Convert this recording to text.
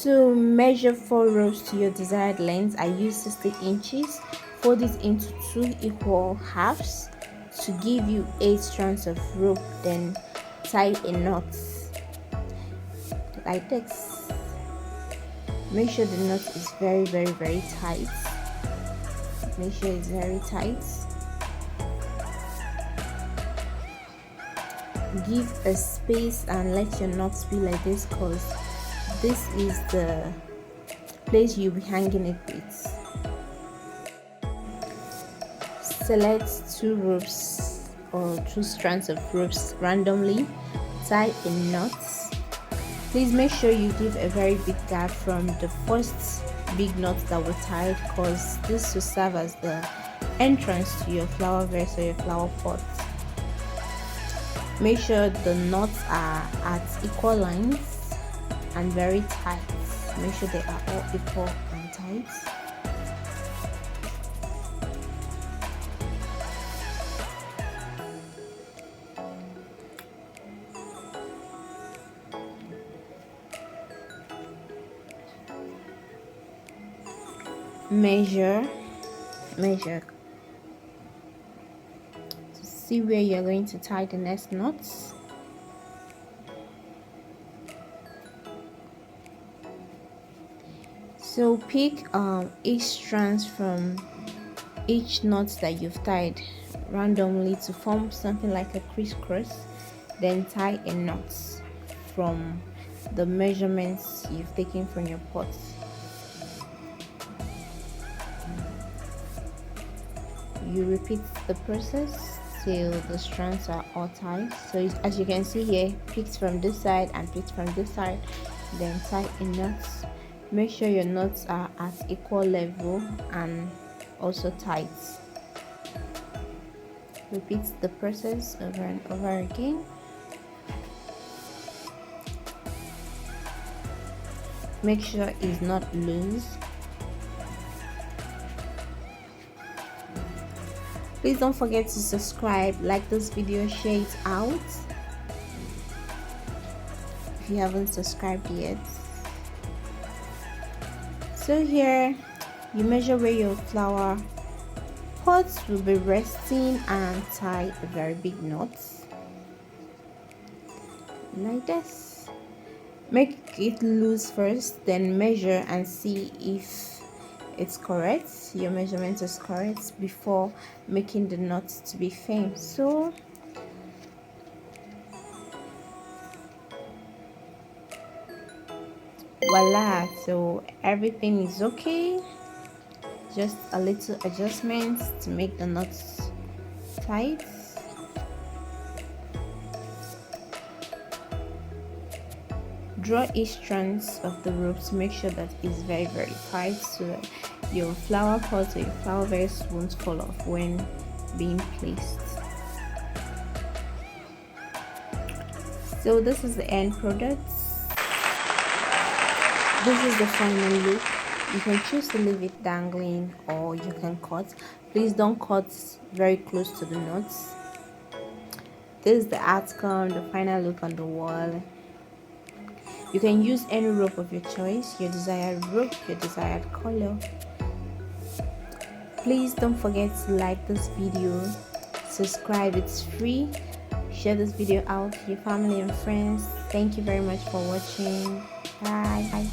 To measure 4 ropes to your desired length, I use 60 inches. Fold it into 2 equal halves to give you 8 strands of rope. Then tie a knot like this. Make sure the knot is very tight. Make sure it's very tight. Give a space and let your knots be like this, because this is the place you'll be hanging it with. Select 2 ropes or 2 strands of ropes randomly. Tie a knot. Please make sure you give a very big gap from the first big knot that was tied, because this will serve as the entrance to your flower vase or your flower pot. Make sure the knots are at equal lengths and very tight. Make sure they are all equal and tight. Measure to see where you're going to tie the next knots. So pick each strands from each knot that you've tied randomly to form something like a crisscross. Then tie a knot from the measurements you've taken from your pot. You repeat the process till the strands are all tied. So as you can see here, picked from this side and picked from this side, then tie a knot. Make sure your knots are at equal level and also tight. Repeat the process over and over again. Make sure it's not loose. Please don't forget to subscribe, like this video, share it out if you haven't subscribed yet. So here you measure where your flower pots will be resting and tie a very big knot like this. Make it loose first, then measure and see if it's correct, your measurement is correct, before making the knots to be firm. So voila, so everything is okay. Just a little adjustments to make the knots tight. Draw each strand of the rope to make sure that it's very tight, so that your flower pot or your flower vase won't fall off when being placed. So this is the end product. This is the final look. You can choose to leave it dangling or you can cut. Please don't cut very close to the knots. This is the outcome, the final look on the wall. You can use any rope of your choice, your desired rope, your desired color. Please don't forget to like this video, subscribe, it's free. Share this video out to your family and friends. Thank you very much for watching. Bye.